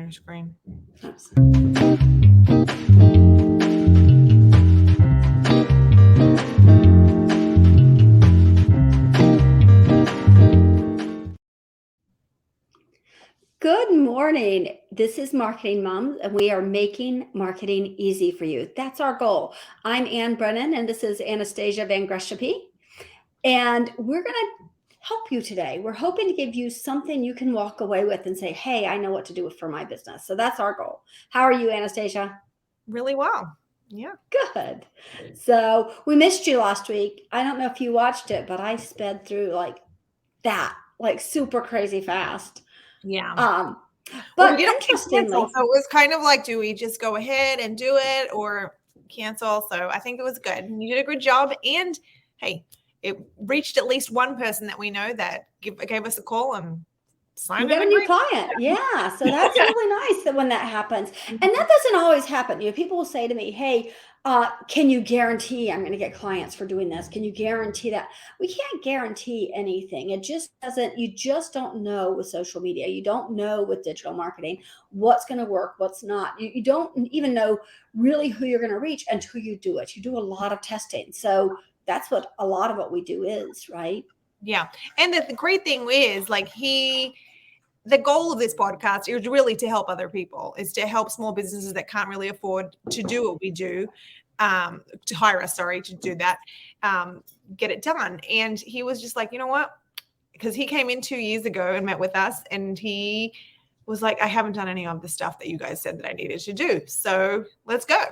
your screen. Oops. Good morning. This is Marketing Moms, and we are making marketing easy for you. That's our goal. I'm Ann Brennan, and this is Anastassia Van Greshapie. And we're going to help you today. We're hoping to give you something you can walk away with and say, hey, I know what to do for my business. So that's our goal. How are you, Anastassia? Really well. Yeah. Good. So we missed you last week. I don't know if you watched it, but I sped through like that, like super crazy fast. Yeah. But we don't interestingly, cancel, so it was kind of like, do we just go ahead and do it or cancel? So I think it was good. You did a good job. And hey, it reached at least one person that we know that gave us a call and signed you got an a new agreement. client. Yeah. So that's really nice that when that happens. And that doesn't always happen. You know, people will say to me, hey, can you guarantee I'm going to get clients for doing this? Can you guarantee that? We can't guarantee anything. It just doesn't, you just don't know with social media. You don't know with digital marketing what's going to work, what's not. You don't even know really who you're going to reach until you do it. You do a lot of testing. So that's what a lot of what we do is, right? Yeah. And the great thing is the goal of this podcast is really to help other people, is to help small businesses that can't really afford to do what we do, to hire us, to do that, get it done. And he was just like, you know what? Because he came in 2 years ago and met with us, and he was like, I haven't done any of the stuff that you guys said that I needed to do. So let's go.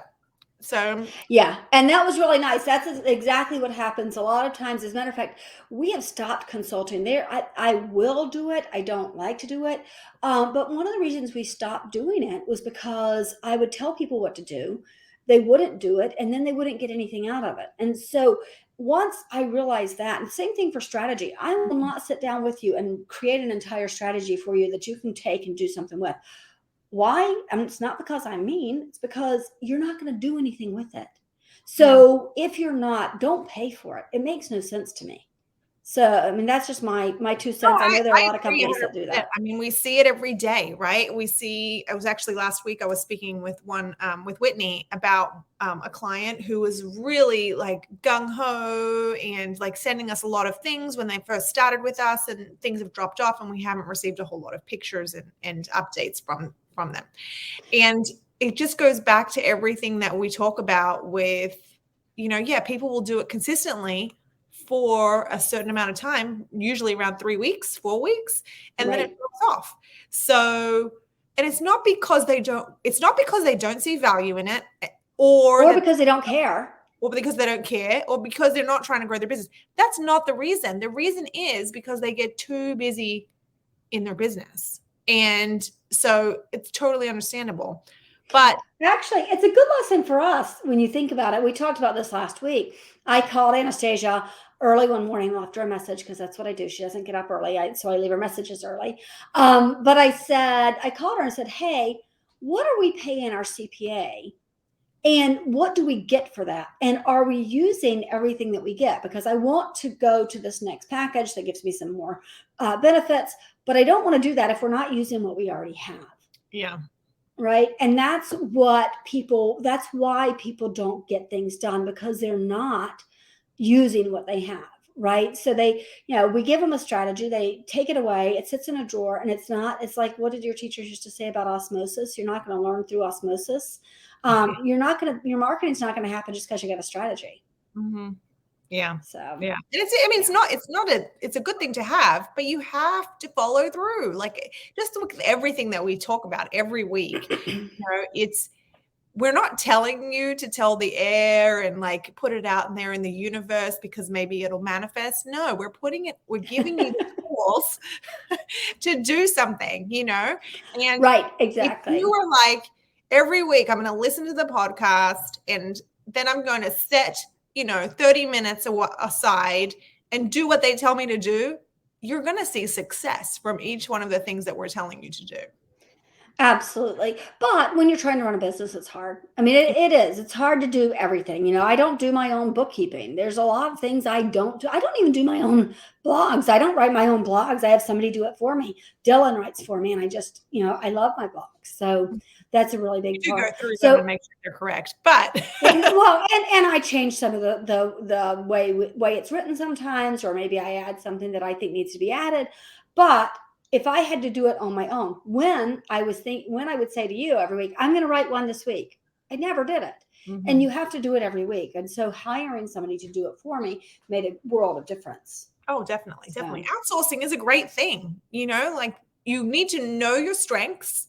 So yeah, and that was really nice. That's exactly what happens a lot of times. As a matter of fact, we have stopped consulting there. I will do it. I don't like to do it. But one of the reasons we stopped doing it was because I would tell people what to do. They wouldn't do it, and then they wouldn't get anything out of it. And so once I realized that, and same thing for strategy, I will not sit down with you and create an entire strategy for you that you can take and do something with. Why? I mean, it's not because I'm mean. It's because you're not going to do anything with it. So if you're not, don't pay for it. It makes no sense to me. So, I mean, that's just my 2 cents. I know there are a lot of companies that do that. I mean, we see it every day, right? It was actually last week, I was speaking with with Whitney about a client who was really like gung-ho and like sending us a lot of things when they first started with us, and things have dropped off and we haven't received a whole lot of pictures and updates from them. And it just goes back to everything that we talk about with, people will do it consistently for a certain amount of time, usually around 3 weeks, 4 weeks, and then it drops off. So, and it's not because they don't see value in it, or because they don't care, or because they don't care, or because they're not trying to grow their business. That's not the reason. The reason is because they get too busy in their business. And so it's totally understandable. But actually, it's a good lesson for us when you think about it. We talked about this last week. I called Anastassia early one morning, left her a message because that's what I do. She doesn't get up early, so I leave her messages early. But I called her and said, hey, what are we paying our CPA? And what do we get for that? And are we using everything that we get? Because I want to go to this next package that gives me some more benefits, but I don't want to do that if we're not using what we already have. Yeah. Right. And that's why people don't get things done, because they're not using what they have. Right. So we give them a strategy, they take it away, it sits in a drawer, and it's like, what did your teachers used to say about osmosis? You're not going to learn through osmosis. Your marketing's not going to happen just because you got a strategy. Mm-hmm. Yeah. So yeah. And it's a good thing to have, but you have to follow through. Like, just look at everything that we talk about every week. We're not telling you to tell the air and like put it out in there in the universe because maybe it'll manifest. No, we're giving you tools to do something, and right. Exactly. If you are like, every week I'm going to listen to the podcast and then I'm going to set 30 minutes aside and do what they tell me to do, you're going to see success from each one of the things that we're telling you to do. Absolutely. But when you're trying to run a business, it's hard. I mean, it is. It's hard to do everything. I don't do my own bookkeeping. There's a lot of things I don't do. I don't even do my own blogs. I don't write my own blogs. I have somebody do it for me. Dylan writes for me. And I love my blogs. So that's a really You big do go part. through them So, and make sure they're correct, but and I change some of the way it's written sometimes, or maybe I add something that I think needs to be added. But if I had to do it on my own, when I would say to you every week, I'm going to write one this week, I never did it. And you have to do it every week. And so hiring somebody to do it for me made a world of difference. Oh, definitely. So. Definitely. Outsourcing is a great thing. Like you need to know your strengths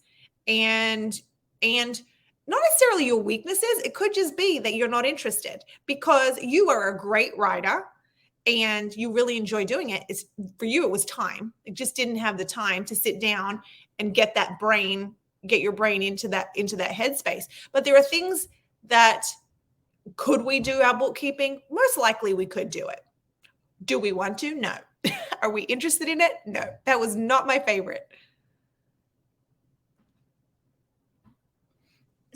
and not necessarily your weaknesses. It could just be that you're not interested because you are a great writer and you really enjoy doing it. It's for you, it was time. It just didn't have the time to sit down and get your brain into that headspace. But there are things that could we do our bookkeeping? Most likely we could do it. Do we want to? No. Are we interested in it? No. That was not my favorite.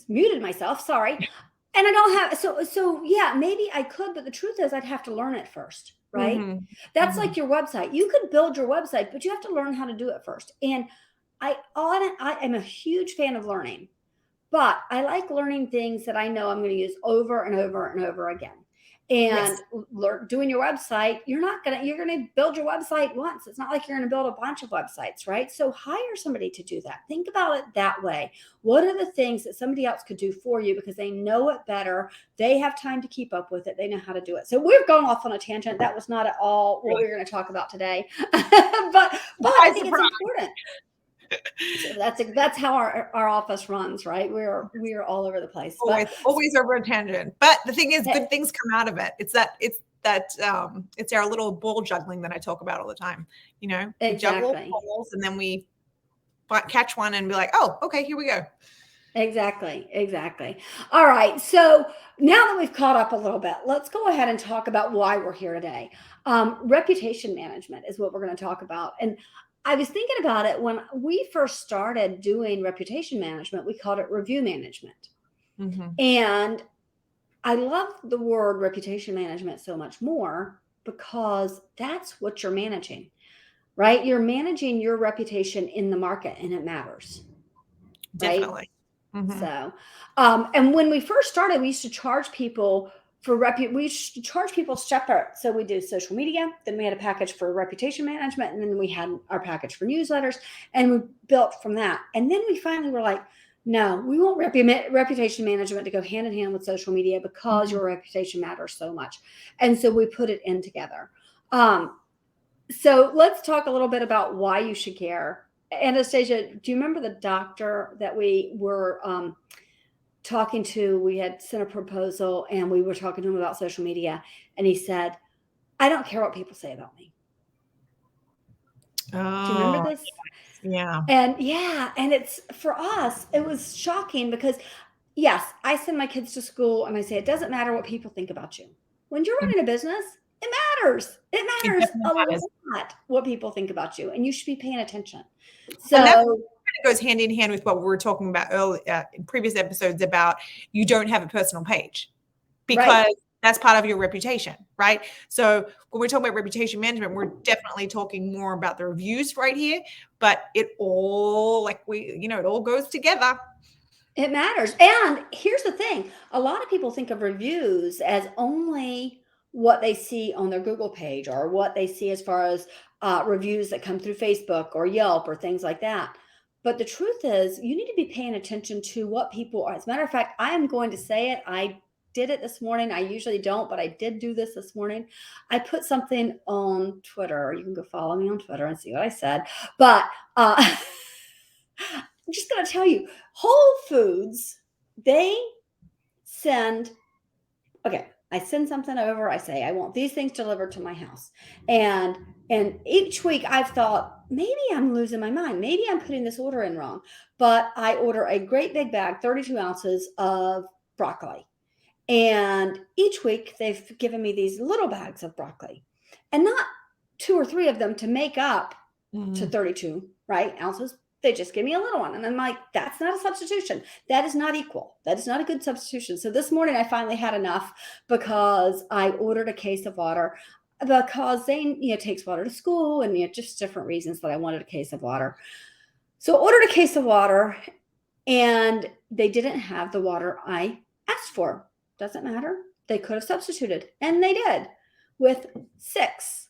Muted myself, sorry. And I don't have so yeah, maybe I could, but the truth is I'd have to learn it first, right? That's like your website. You could build your website, but you have to learn how to do it first. And I am a huge fan of learning, but I like learning things that I know I'm going to use over and over and over again. And doing your website, you're going to build your website once. It's not like you're going to build a bunch of websites, right? So hire somebody to do that. Think about it that way. What are the things that somebody else could do for you because they know it better? They have time to keep up with it. They know how to do it. So we've gone off on a tangent. That was not at all what we were going to talk about today, but I think it's important. So that's how our office runs, right? We're all over the place. Always over a tangent. But the thing is, good things come out of it. It's our little ball juggling that I talk about all the time. We juggle balls and then we catch one and be like, oh, okay, here we go. Exactly. All right. So now that we've caught up a little bit, let's go ahead and talk about why we're here today. Reputation management is what we're going to talk about. And I was thinking about it when we first started doing reputation management, we called it review management. And I love the word reputation management so much more because that's what you're managing, right? You're managing your reputation in the market and it matters. Definitely. Right? So, and when we first started, we used to charge people we charge people separate. So we do social media, then we had a package for reputation management, and then we had our package for newsletters, and we built from that. And then we finally were like, no, we want reputation management to go hand in hand with social media because your reputation matters so much. And so we put it in together. So let's talk a little bit about why you should care. Anastassia, do you remember the doctor that we were talking to? We had sent a proposal and we were talking to him about social media, and he said, I don't care what people say about me. Do you remember this? Yeah. And it's for us, it was shocking because yes, I send my kids to school and I say, it doesn't matter what people think about you. When you're running a business, it matters. It matters a lot what people think about you, and you should be paying attention. So it goes hand in hand with what we were talking about earlier in previous episodes about you don't have a personal page because that's part of your reputation, right? So when we're talking about reputation management, we're definitely talking more about the reviews right here, but it all it all goes together. It matters. And here's the thing. A lot of people think of reviews as only what they see on their Google page or what they see as far as reviews that come through Facebook or Yelp or things like that. But the truth is you need to be paying attention to what people are. As a matter of fact, I am going to say it. I did it this morning. I usually don't, but I did do this morning. I put something on Twitter. You can go follow me on Twitter and see what I said. But I'm just going to tell you, Whole Foods, they send, I send something over. I say, I want these things delivered to my house. And each week I've thought, maybe I'm losing my mind. Maybe I'm putting this order in wrong. But I order a great big bag, 32 ounces of broccoli. And each week they've given me these little bags of broccoli, and not 2 or 3 of them to make up to 32 ounces, They just give me a little one. And I'm like, that's not a substitution. That is not equal. That is not a good substitution. So this morning I finally had enough because I ordered a case of water because Zane, takes water to school and, just different reasons that I wanted a case of water. So I ordered a case of water and they didn't have the water I asked for. Doesn't matter. They could have substituted, and they did with 6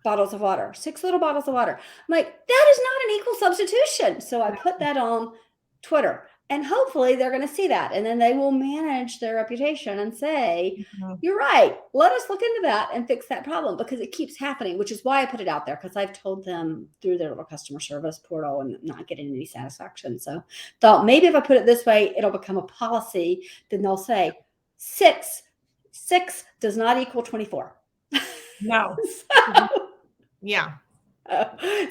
bottles of water, 6 little bottles of water. I'm like, that is not an equal substitution. So I put that on Twitter, and hopefully they're going to see that. And then they will manage their reputation and say, you're right. Let us look into that and fix that problem, because it keeps happening, which is why I put it out there, because I've told them through their little customer service portal and not getting any satisfaction. So thought maybe if I put it this way, it'll become a policy. Then they'll say 6 does not equal 24. No. So, yeah.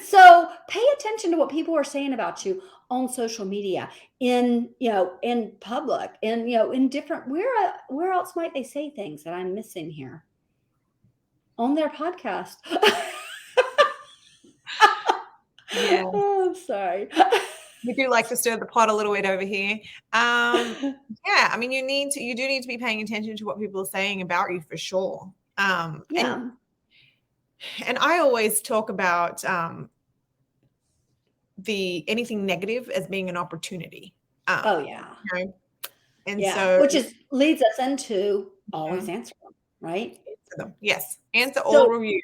So pay attention to what people are saying about you on social media, in public, and in different, where else might they say things that I'm missing here? On their podcast. Yeah. Oh, I'm sorry. We do like to stir the pot a little bit over here. Yeah, I mean, you do need to be paying attention to what people are saying about you, for sure. Yeah. And I always talk about anything negative as being an opportunity. Oh yeah. Okay? And Yeah. so, Which leads us into always answer them, right? answer them. Yes, answer all reviews.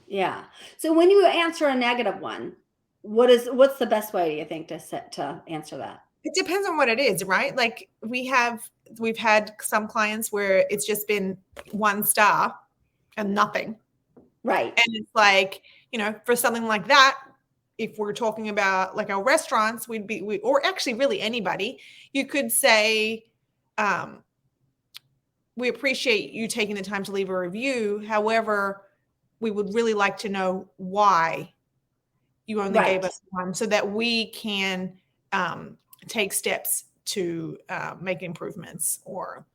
Yeah. So when you answer a negative one, what's the best way, do you think, to answer that? It depends on what it is, right? Like we've had some clients where it's just been 1 star and nothing. Right. And it's like, for something like that, if we're talking about like our restaurants, or actually really anybody, you could say, we appreciate you taking the time to leave a review. However, we would really like to know why you only gave us 1, so that we can take steps to make improvements, or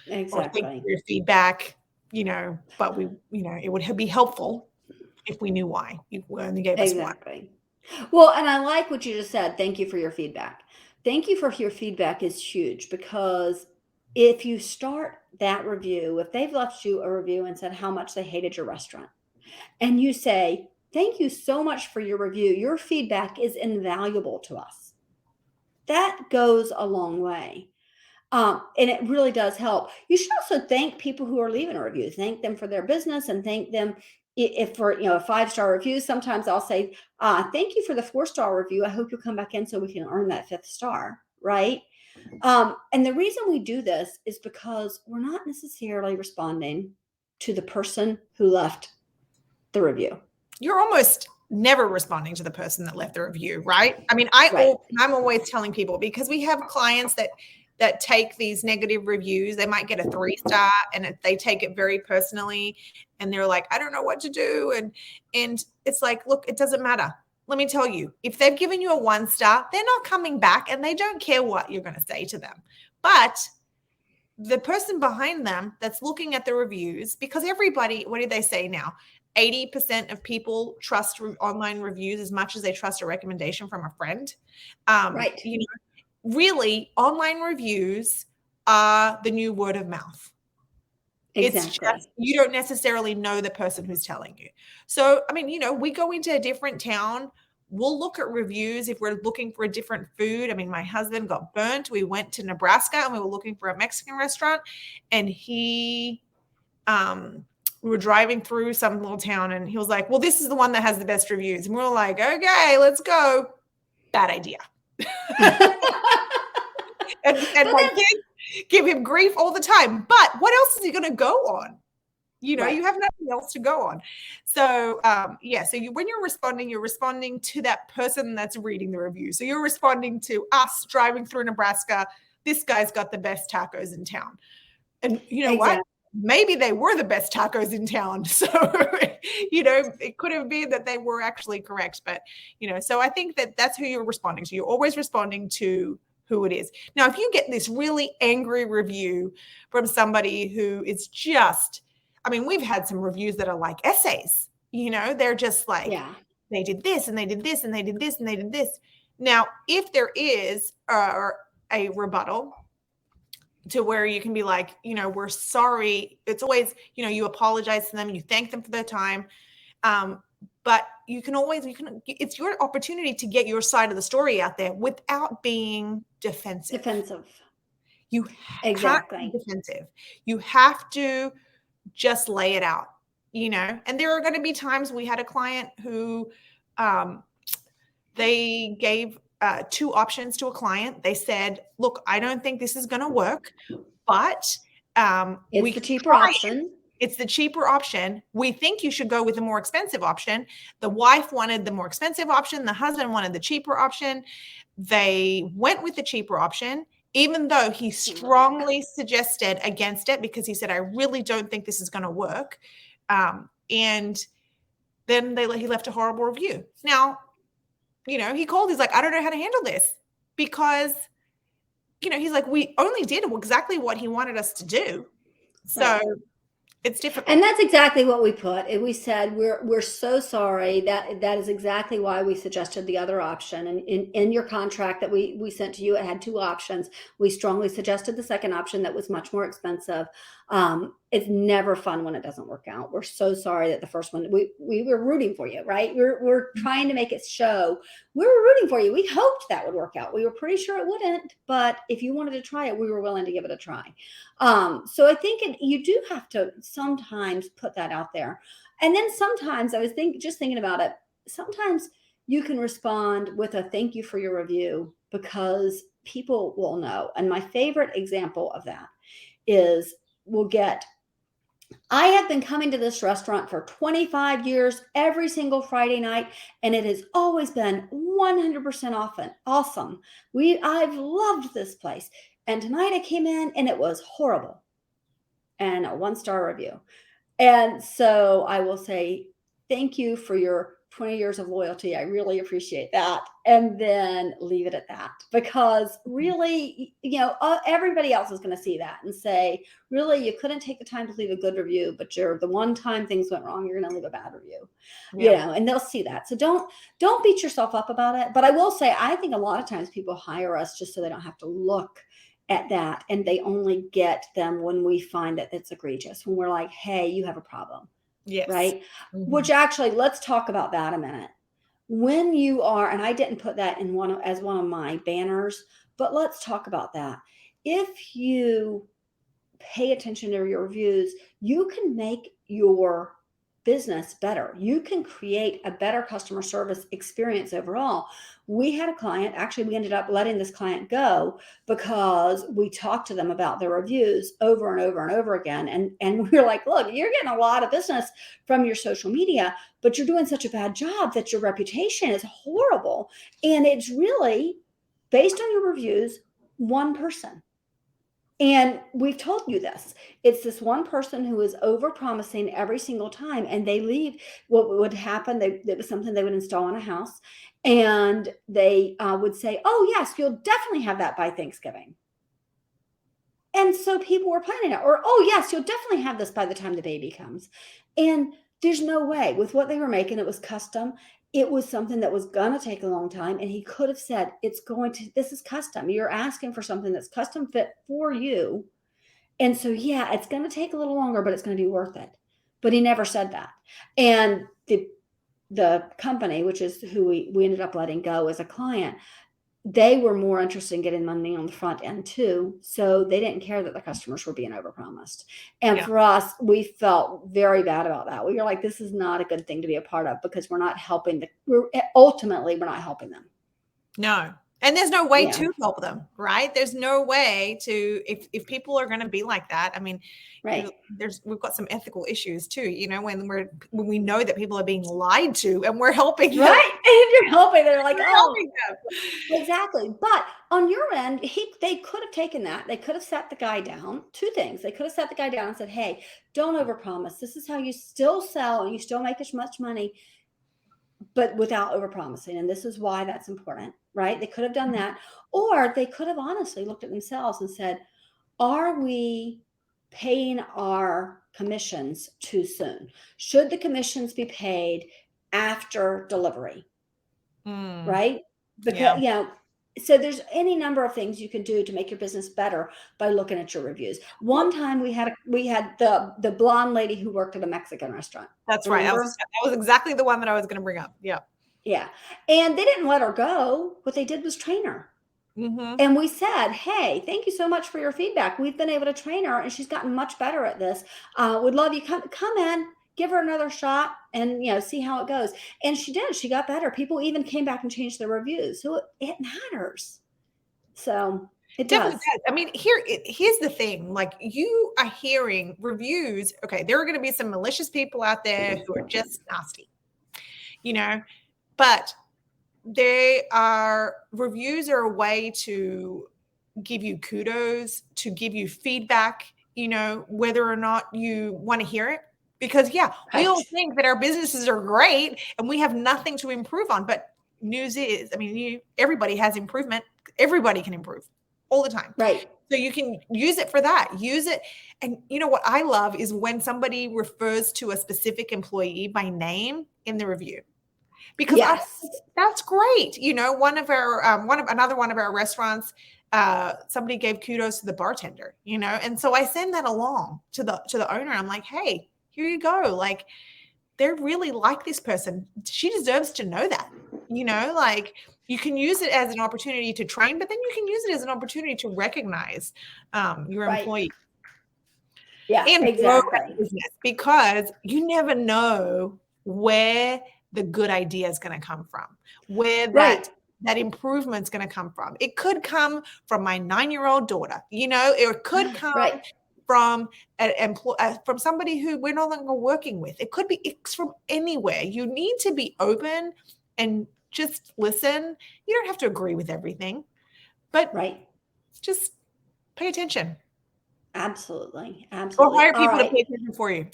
thank you for your feedback, but it would be helpful if we knew why you only gave us 1. Well, and I like what you just said. Thank you for your feedback. Thank you for your feedback is huge, because if you start that review, if they've left you a review and said how much they hated your restaurant, and you say, thank you so much for your review, your feedback is invaluable to us, that goes a long way. And it really does help. You should also thank people who are leaving a review. Thank them for their business, and thank them if for a 5-star review. Sometimes I'll say, thank you for the 4-star review. I hope you'll come back in so we can earn that 5th star, right? And the reason we do this is because we're not necessarily responding to the person who left the review. You're almost never responding to the person that left the review, right? I mean, I'm always telling people, because we have clients that take these negative reviews. They might get a 3-star, and they take it very personally, and they're like, I don't know what to do. And it's like, look, it doesn't matter. Let me tell you, if they've given you a 1-star, they're not coming back, and they don't care what you're going to say to them. But the person behind them that's looking at the reviews, because everybody, what do they say now? 80% of people trust online reviews as much as they trust a recommendation from a friend. Right. Really, online reviews are the new word of mouth. Exactly. It's just, you don't necessarily know the person who's telling you. So, I mean, we go into a different town, we'll look at reviews if we're looking for a different food. I mean, my husband got burnt. We went to Nebraska and we were looking for a Mexican restaurant, and we were driving through some little town, and he was like, well, this is the one that has the best reviews. And we were like, okay, let's go. Bad idea. and my kids give him grief all the time. But what else is he going to go on? You have nothing else to go on. So, when you're responding to that person that's reading the review. So you're responding to us driving through Nebraska. This guy's got the best tacos in town. And you know what? Maybe they were the best tacos in town. So, it could have been that they were actually correct. But, so I think that's who you're responding to. You're always responding to who it is. Now, if you get this really angry review from somebody who is just, I mean, we've had some reviews that are like essays, they're just like, they did this and they did this and they did this and they did this. Now, if there is a rebuttal to where you can be like, we're sorry. It's always, you apologize to them, you thank them for their time. But it's your opportunity to get your side of the story out there without being defensive. You can't be defensive. You have to just lay it out, and there are going to be times. We had a client who they gave 2 options to a client. They said, look, I don't think this is going to work, but it's the cheaper option. It's the cheaper option. We think you should go with the more expensive option. The wife wanted the more expensive option. The husband wanted the cheaper option. They went with the cheaper option, even though he strongly suggested against it because he said, I really don't think this is going to work. And then he left a horrible review. Now, he called, he's like, I don't know how to handle this because, he's like, we only did exactly what he wanted us to do. So right. It's difficult. And that's exactly what we put. And we said, we're so sorry. That is exactly why we suggested the other option. And in your contract that we sent to you, it had 2 options. We strongly suggested the second option that was much more expensive. It's never fun when it doesn't work out. We're so sorry that the first one, we were rooting for you, right? We're trying to make it show we were rooting for you. We hoped that would work out. We were pretty sure it wouldn't, but if you wanted to try it, we were willing to give it a try. So I think you do have to sometimes put that out there. And then sometimes I was just thinking about it. Sometimes you can respond with a thank you for your review because people will know. And my favorite example of that is I have been coming to this restaurant for 25 years, every single Friday night, and it has always been 100% awesome. I've loved this place. And tonight I came in and it was horrible. And a 1-star review. And so I will say, thank you for your 20 years of loyalty. I really appreciate that. And then leave it at that, because really, everybody else is going to see that and say, really, you couldn't take the time to leave a good review, but the one time things went wrong, you're going to leave a bad review, and they'll see that. So don't beat yourself up about it. But I will say, I think a lot of times people hire us just so they don't have to look at that. And they only get them when we find that it's egregious, when we're like, hey, you have a problem. Yes. Right. Mm-hmm. Which actually, let's talk about that a minute. When you are, and I didn't put that as one of my banners, but let's talk about that. If you pay attention to your reviews, you can make your business better. You can create a better customer service experience overall. We had a client, actually, we ended up letting this client go because we talked to them about their reviews over and over and over again. And we were like, look, you're getting a lot of business from your social media, but you're doing such a bad job that your reputation is horrible. And it's really based on your reviews, one person. And we've told you this. It's this one person who is over-promising every single time, and they leave. What would happen, it was something they would install in a house, and they would say, oh, yes, you'll definitely have that by Thanksgiving. And so people were planning it. Or, oh, yes, you'll definitely have this by the time the baby comes. And there's no way. With what they were making, it was custom. It was something that was going to take a long time. And he could have said, this is custom. You're asking for something that's custom fit for you. And so, yeah, it's going to take a little longer, but it's going to be worth it. But he never said that. And the company, which is who we ended up letting go as a client, they were more interested in getting money on the front end too. So they didn't care that the customers were being overpromised. And for us, we felt very bad about that. We were like, this is not a good thing to be a part of, because we're not helping we're not helping them. No. And there's no way to help them, right? There's no way to, if people are going to be like that. I mean, right. We've got some ethical issues too, when we know that people are being lied to and we're helping them. Right. And you're helping, they're like, helping them. Exactly. But on your end, they could have taken that. They could have sat the guy down. 2 things. They could have sat the guy down and said, hey, don't overpromise. This is how you still sell and you still make as much money, but without overpromising. And this is why that's important, right? They could have done that. Or they could have honestly looked at themselves and said, are we paying our commissions too soon? Should the commissions be paid after delivery, Mm, right? Because, yeah. so there's any number of things you can do to make your business better by looking at your reviews. Well, One time we had the blonde lady who worked at a Mexican restaurant. that's right. Remember? That was exactly the one that I was going to bring up. Yeah. Yeah. And they didn't let her go. What they did was train her. Hmm. And we said, hey, thank you so much for your feedback. We've been able to train her and she's gotten much better at this. Would love you come in, give her another shot and see how it goes. And she did. She got better. People even came back and changed their reviews. So it matters. So it Definitely does. does. I mean, here's the thing. Like, you are hearing reviews. Okay, there are going to be some malicious people out there who are just nasty, you know, but reviews are a way to give you kudos, to give you feedback, whether or not you want to hear it. Because yeah, we Right. all think that our businesses are great and we have nothing to improve on. But news is, I mean, everybody has improvement. Everybody can improve all the time. Right. So you can use it for that. Use it. And what I love is when somebody refers to a specific employee by name in the review, because I Yes. think that's great. Another one of our restaurants, somebody gave kudos to the bartender, and so I send that along to the owner. I'm like, hey, here you go. Like, they really like this person. She deserves to know that, like, you can use it as an opportunity to train, but then you can use it as an opportunity to recognize your Right. employee Yeah, and grow that exactly. business, because you never know where the good idea is going to come from, where Right. that improvement's going to come from. It could come from my 9-year-old daughter, it could Right. come from somebody who we're no longer working with. It's from anywhere. You need to be open and just listen. You don't have to agree with everything, but Right. just pay attention Absolutely. or Absolutely. hire All people to right. pay attention for you.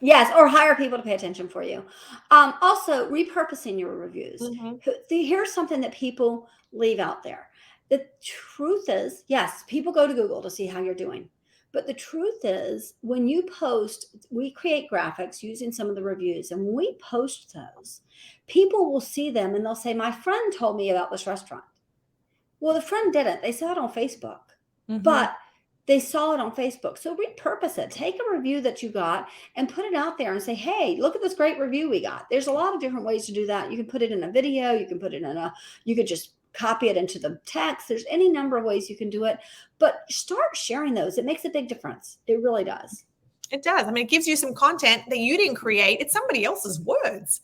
Yes, or hire people to pay attention for you. Also, repurposing your reviews. Mhm. Here's something that people leave out there. The truth is, yes, people go to Google to see how you're doing. But the truth is, when you post, we create graphics using some of the reviews, and when we post those, people will see them and they'll say, my friend told me about this restaurant. Well, the friend didn't. They saw it on Facebook. Mhm. But they saw it on Facebook. So repurpose it. Take a review that you got and put it out there and say, hey, look at this great review we got. There's a lot of different ways to do that. You can put it in a video. You could just copy it into the text. There's any number of ways you can do it, but start sharing those. It makes a big difference. It really does. It does. I mean, it gives you some content that you didn't create. It's somebody else's words.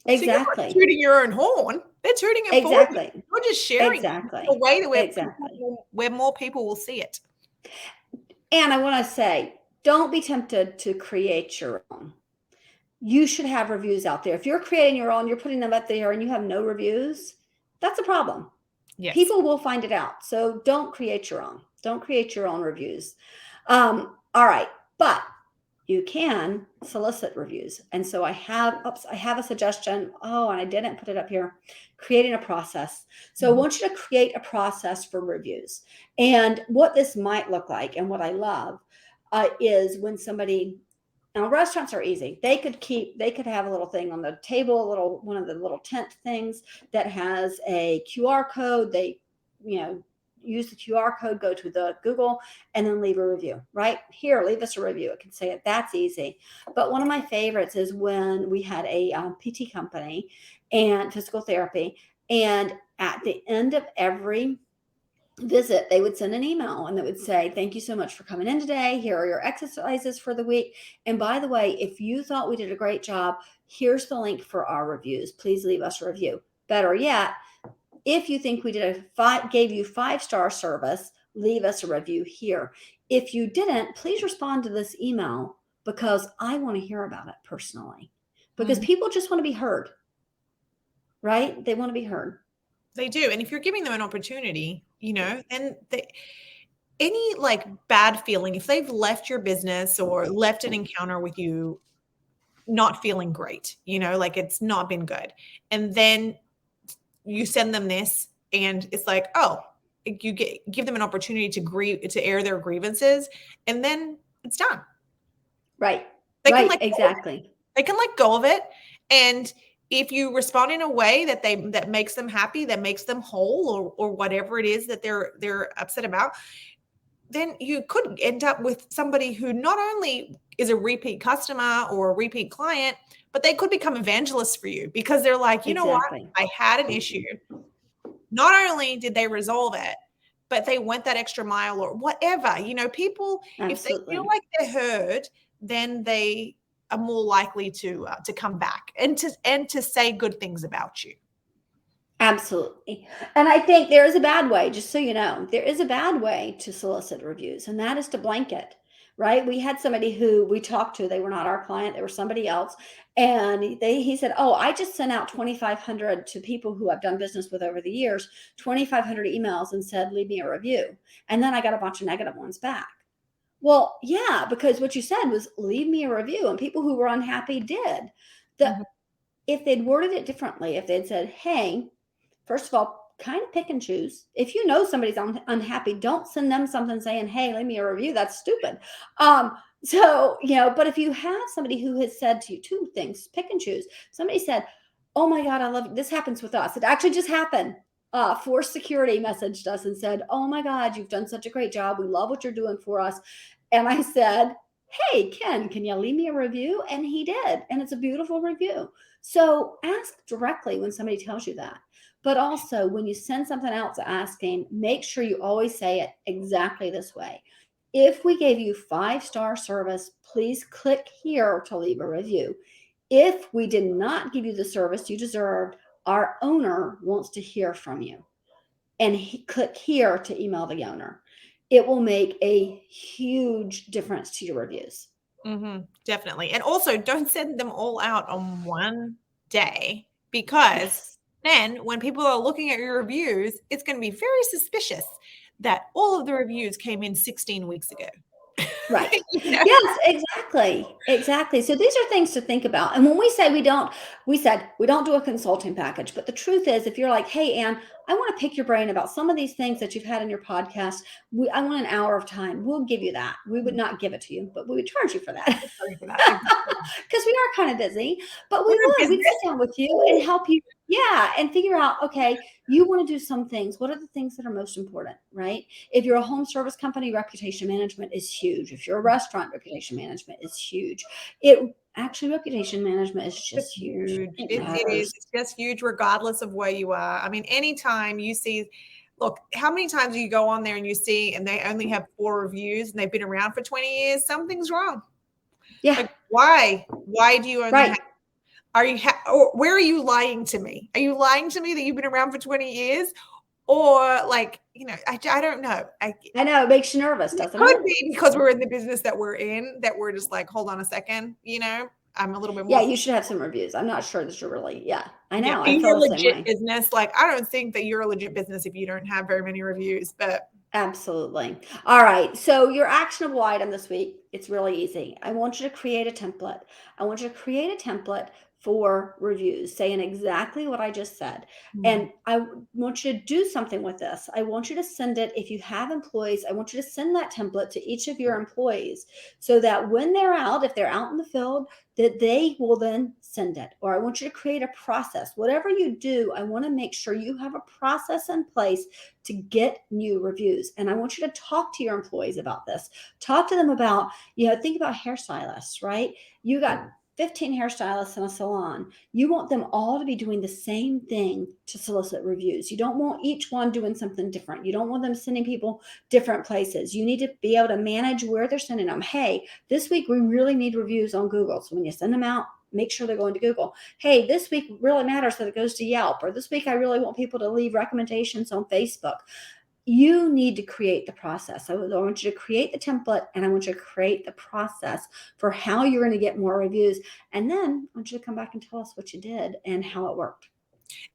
So you're not Exactly. tooting your own horn. They're tooting it for you. Exactly. You're just sharing it in a Exactly. way that Exactly. where more people will see it. And I want to say, don't be tempted to create your own. You should have reviews out there. If you're creating your own, you're putting them up there and you have no reviews, that's a problem. Yes. People will find it out. So don't create your own. Don't create your own reviews. All right. But you can solicit reviews. And so I have a suggestion. Oh, and I didn't put it up here. Creating a process. So I want you to create a process for reviews. And what this might look like, and what I love, is when somebody. Now restaurants are easy. They could have a little thing on the table, one of the little tent things that has a QR code. They, use the QR code, go to the Google, and then leave a review. Right here, leave us a review. It can say it. That's easy. But one of my favorites is when we had a PT company and physical therapy, and at the end of every visit, they would send an email and it would say, thank you so much for coming in today. Here are your exercises for the week. And by the way, if you thought we did a great job, here's the link for our reviews. Please leave us a review. Better yet, if you think we gave you 5-star service, leave us a review here. If you didn't, please respond to this email, because I want to hear about it personally, because people just want to be heard, right? They want to be heard. They do. And if you're giving them an opportunity, and any like bad feeling, if they've left your business or left an encounter with you not feeling great, like it's not been good, and then you send them this and it's like, oh, you give them an opportunity to air their grievances, and then it's done. Right. They can Right. let go of it. Exactly. They can let go of it, and if you respond in a way that makes them happy, that makes them whole, or whatever it is that they're upset about, then you could end up with somebody who not only is a repeat customer or a repeat client, but they could become evangelists for you, because they're like, you know what? Exactly. I had an issue. Not only did they resolve it, but they went that extra mile or whatever. People, if they feel Absolutely. like they're heard, then they are more likely to come back and to say good things about you. Absolutely. And I think there is a bad way, just so you know, there is a bad way to solicit reviews, and that is to blanket, right? We had somebody who we talked to, they were not our client, they were somebody else. And he said, "Oh, I just sent out 2,500 to people who I've done business with over the years, 2,500 emails and said, leave me a review. And then I got a bunch of negative ones back." Well, yeah, because what you said was leave me a review, and people who were unhappy did. The Mhm. If they'd worded it differently, if they'd said, "Hey, first of all, kind of pick and choose. If you know somebody's unhappy, don't send them something saying, 'Hey, leave me a review.' That's stupid." But if you have somebody who has said to you two things, pick and choose. Somebody said, "Oh my God, I love it." This happens with us. It actually just happened. Force Security messaged us and said, "Oh my God, you've done such a great job. We love what you're doing for us." And I said, "Hey, Ken, can you leave me a review?" And he did. And it's a beautiful review. So ask directly when somebody tells you that. But also, when you send something else asking, make sure you always say it exactly this way. "If we gave you 5-star service, please click here to leave a review. If we did not give you the service you deserved, our owner wants to hear from you. And click here to email the owner." It will make a huge difference to your reviews. Definitely. And also, don't send them all out on one day, because Yes. then when people are looking at your reviews, it's going to be very suspicious that all of the reviews came in 16 weeks ago. Right. You know? Yes, exactly. Exactly. So these are things to think about. And when we say we said we don't do a consulting package. But the truth is, if you're like, "Hey, Ann, I want to pick your brain about some of these things that you've had in your podcast. I want an hour of time." We'll give you that. We would not give it to you, but we would charge you for that. Sorry for that. Because we are kind of busy, but We're in we'd sit business. down with you and help you. Yeah. And figure out, okay, you want to do some things. What are the things that are most important, right? If you're a home service company, reputation management is huge. If you're a restaurant, reputation management is huge. Reputation management is It's just huge. huge. It It is. matters. It's just huge regardless of where you are. I mean, anytime you see, look, how many times do you go on there and you see, and they only have 4 reviews and they've been around for 20 years? Something's wrong. Yeah. Like, why? Why do you only have, Right. or where are you lying to me? Are you lying to me that you've been around for 20 years? Or like, I don't know. I know it makes you nervous, It doesn't it? could be because we're in the business that we're in, that we're just like, hold on a second, I'm a little bit Yeah, more. you should have some reviews. I'm not sure that you're really, yeah, I Yeah, know. are I you feel a the same legit way. business? Like, I don't think that you're a legit business if you don't have very many reviews, but Absolutely. All right. So your actionable item this week, it's really easy. I want you to create a template. I want you to create a template for reviews, saying exactly what I just said. Mhm. And want you to do something with this. I want you to send it. If you have employees, I want you to send that template to each of your employees, so that when they're out, if they're out in the field, that they will then send it. Or I want you to create a process. Whatever you do, I want to make sure you have a process in place to get new reviews. And I want you to talk to your employees about this. Talk to them about, think about hairstylists, right? You got 15 hairstylists in a salon. You want them all to be doing the same thing to solicit reviews. You don't want each one doing something different. You don't want them sending people different places. You need to be able to manage where they're sending them. Hey, this week we really need reviews on Google. So when you send them out, make sure they're going to Google. Hey, this week really matters that it goes to Yelp. Or this week I really want people to leave recommendations on Facebook. You need to create the process. I want you to create the template, and I want you to create the process for how you're going to get more reviews. And then I want you to come back and tell us what you did and how it worked.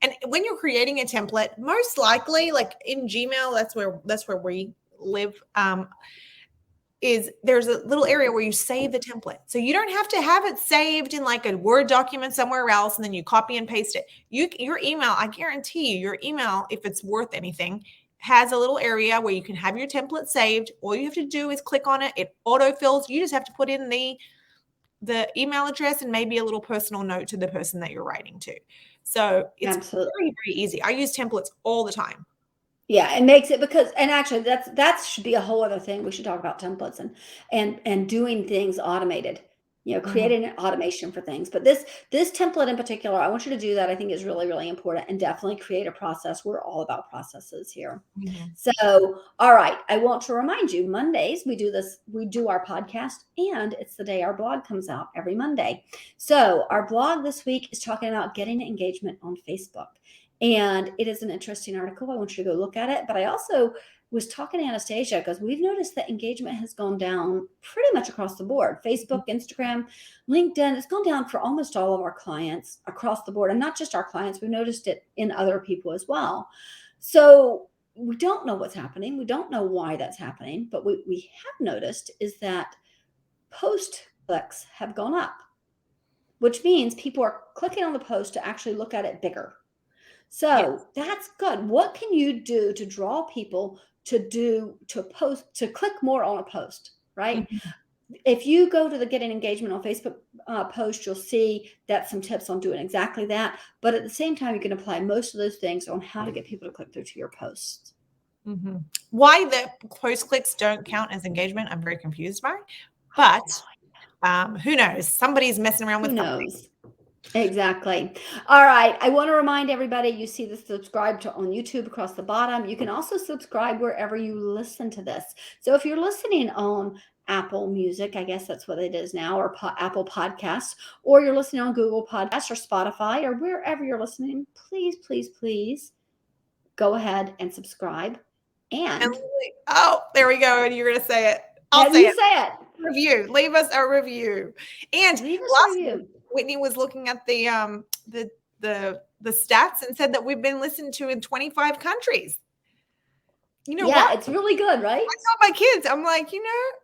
And when you're creating a template, most likely, like in Gmail, that's where we live. Is there's a little area where you save the template. So you don't have to have it saved in like a Word document somewhere else and then you copy and paste it. Your email, I guarantee you, your email, if it's worth anything, has a little area where you can have your template saved. All you have to do is click on it. It autofills. You just have to put in the the email address and maybe a little personal note to the person that you're writing to. So it's Absolutely. very, very easy. I use templates all the time. Yeah, it makes it because, and actually that should be a whole other thing. We should talk about templates and doing things automated. Mhm. Creating an automation for things. But this template in particular, I want you to do that. I think is really, really important, and definitely create a process. We're all about processes here. Mhm. So, all right, I want to remind you, Mondays we do our podcast, and it's the day our blog comes out every Monday. So our blog this week is talking about getting engagement on Facebook. And it is an interesting article. I want you to go look at it. But I also was talking to Anastassia because we've noticed that engagement has gone down pretty much across the board. Facebook, Instagram, LinkedIn, it's gone down for almost all of our clients across the board. And not just our clients, we've noticed it in other people as well. So we don't know what's happening. We don't know why that's happening. But what we have noticed is that post clicks have gone up, which means people are clicking on the post to actually look at it bigger. Yes. So that's good. What can you do to draw people to click more on a post, right? Mhm. If you go to the getting engagement on Facebook post, you'll see that some tips on doing exactly that. But at the same time, you can apply most of those things on how to get people to click through to your posts. Mhm. Why the post clicks don't count as engagement, I'm very confused by. But who knows? Somebody's messing around Who with something. knows? Exactly. All right. I want to remind everybody, you see the subscribe to on YouTube across the bottom. You can also subscribe wherever you listen to this. So if you're listening on Apple Music, I guess that's what it is now, or Apple Podcasts, or you're listening on Google Podcasts or Spotify or wherever you're listening, please, please, please go ahead and subscribe. And And oh, there we go. And you're going to say it. I'll have say you it. say it. Review. Leave us a review. And Leave us a last week, review. Whitney was looking at the stats and said that we've been listened to in 25 countries. You know Yeah, what? it's really good, right? I tell my kids, I'm like,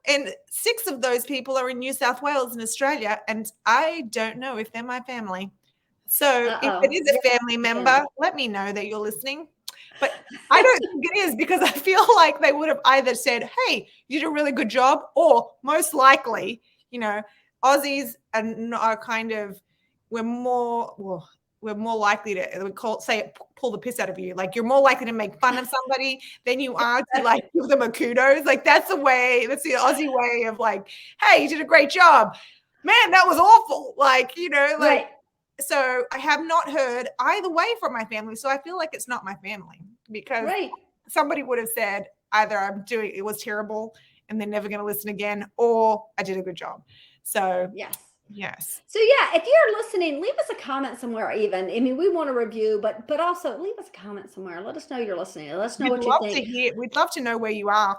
and 6 of those people are in New South Wales in Australia, and I don't know if they're my family. So if it Uh-oh. is a family member, let me know that you're listening. But I don't think it is, because I feel like they would have either said, "Hey, you did a really good job," or most likely, Aussies are kind of we're more likely to pull the piss out of you. Like, you're more likely to make fun of somebody than you are to like give them a kudos. Like, that's the Aussie way of like, "Hey, you did a great job. Man, that was awful." Like, Right. so I have not heard either way from my family. So I feel like it's not my family, because Right. somebody would have said either it was terrible and they're never going to listen again, or I did a good job. So Yes. yes. So yeah, if you're listening, leave us a comment somewhere even. I mean, we want to review, but also leave us a comment somewhere. Let us know you're listening. Let us know what you think. We'd love to know where you are.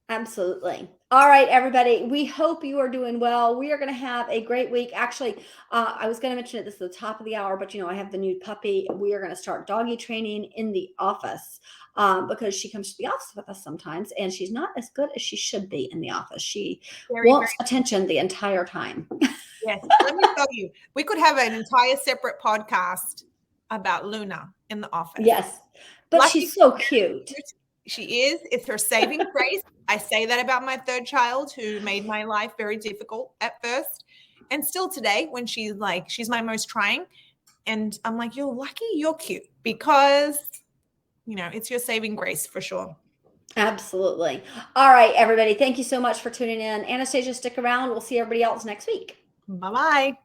Absolutely. All right, everybody. We hope you are doing well. We are going to have a great week. Actually, I was going to mention it. This is the top of the hour, but I have the new puppy. We are going to start doggy training in the office because she comes to the office with us sometimes, and she's not as good as she should be in the office. She Very, wants very attention the entire time. yes. Let me tell you, we could have an entire separate podcast about Luna in the office. Yes, but Lucky, she's so cute. she is. It's her saving grace. I say that about my third child, who made my life very difficult at first, and still today, when she's my most trying, and I'm like, "You're lucky, you're cute," because it's your saving grace for sure. Absolutely. All right, everybody. Thank you so much for tuning in. Anastassia, stick around. We'll see everybody else next week. Bye bye.